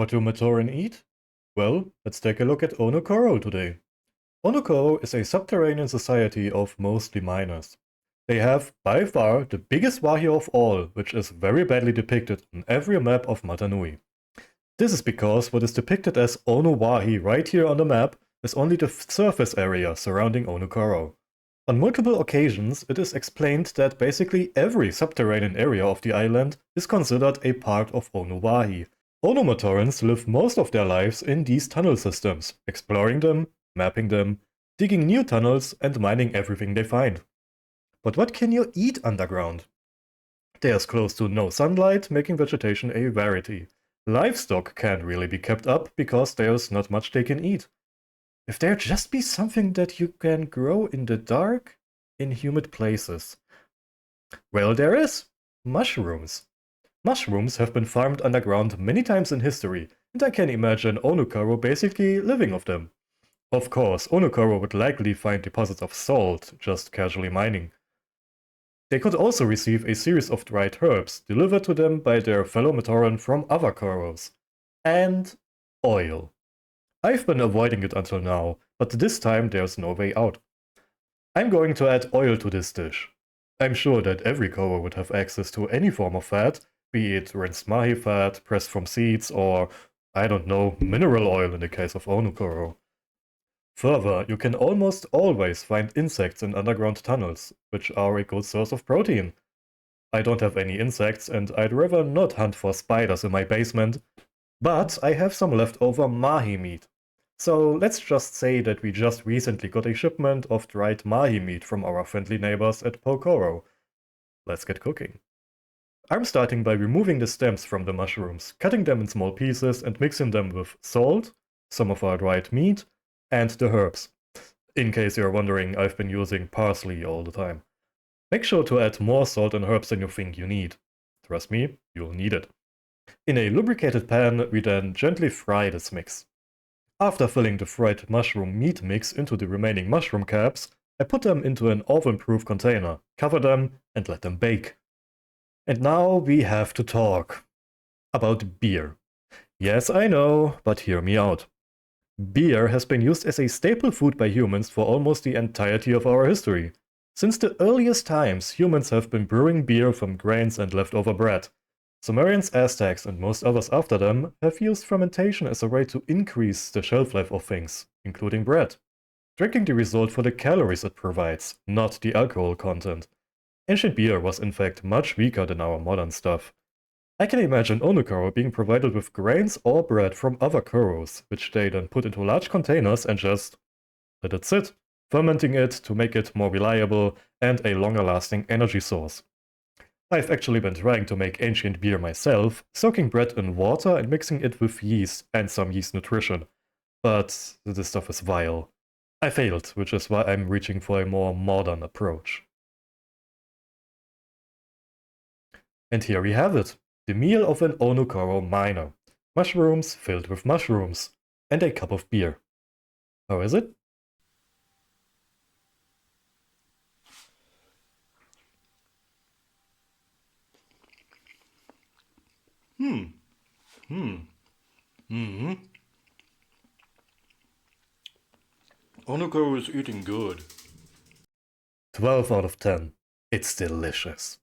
What do Matoran eat? Well, let's take a look at Onu Koro today. Onu Koro is a subterranean society of mostly miners. They have, by far, the biggest wahi of all, which is very badly depicted on every map of Matanui. This is because what is depicted as Onu Wahi right here on the map is only the surface area surrounding Onu Koro. On multiple occasions, it is explained that basically every subterranean area of the island is considered a part of Onu Wahi. Onu Matorans live most of their lives in these tunnel systems, exploring them, mapping them, digging new tunnels, and mining everything they find. But what can you eat underground? There's close to no sunlight, making vegetation a rarity. Livestock can't really be kept up because there's not much they can eat. If there just be something that you can grow in the dark, in humid places. Well, there is. Mushrooms. Mushrooms have been farmed underground many times in history, and I can imagine Onu Koro basically living off them. Of course, Onu Koro would likely find deposits of salt, just casually mining. They could also receive a series of dried herbs delivered to them by their fellow Matoran from other Koros. And oil. I've been avoiding it until now, but this time there's no way out. I'm going to add oil to this dish. I'm sure that every Koro would have access to any form of fat, be it rinsed mahi fat, pressed from seeds, or, I don't know, mineral oil in the case of Onu Koro. Further, you can almost always find insects in underground tunnels, which are a good source of protein. I don't have any insects, and I'd rather not hunt for spiders in my basement, but I have some leftover mahi meat. So let's just say that we just recently got a shipment of dried mahi meat from our friendly neighbors at Pokoro. Let's get cooking. I'm starting by removing the stems from the mushrooms, cutting them in small pieces and mixing them with salt, some of our dried meat, and the herbs. In case you're wondering, I've been using parsley all the time. Make sure to add more salt and herbs than you think you need. Trust me, you'll need it. In a lubricated pan, we then gently fry this mix. After filling the fried mushroom meat mix into the remaining mushroom caps, I put them into an oven-proof container, cover them, and let them bake. And now we have to talk about beer. Yes, I know, but hear me out. Beer has been used as a staple food by humans for almost the entirety of our history. Since the earliest times, humans have been brewing beer from grains and leftover bread. Sumerians, Aztecs, and most others after them have used fermentation as a way to increase the shelf life of things, including bread. Drinking the result for the calories it provides, not the alcohol content. Ancient beer was in fact much weaker than our modern stuff. I can imagine Onu Koro being provided with grains or bread from other Koros, which they then put into large containers and just let it sit, fermenting it to make it more reliable and a longer lasting energy source. I've actually been trying to make ancient beer myself, soaking bread in water and mixing it with yeast and some yeast nutrition. But this stuff is vile. I failed, which is why I'm reaching for a more modern approach. And here we have it. The meal of an Onu Koro miner. Mushrooms filled with mushrooms. And a cup of beer. How is it? Onu Koro is eating good. 12 out of 10. It's delicious.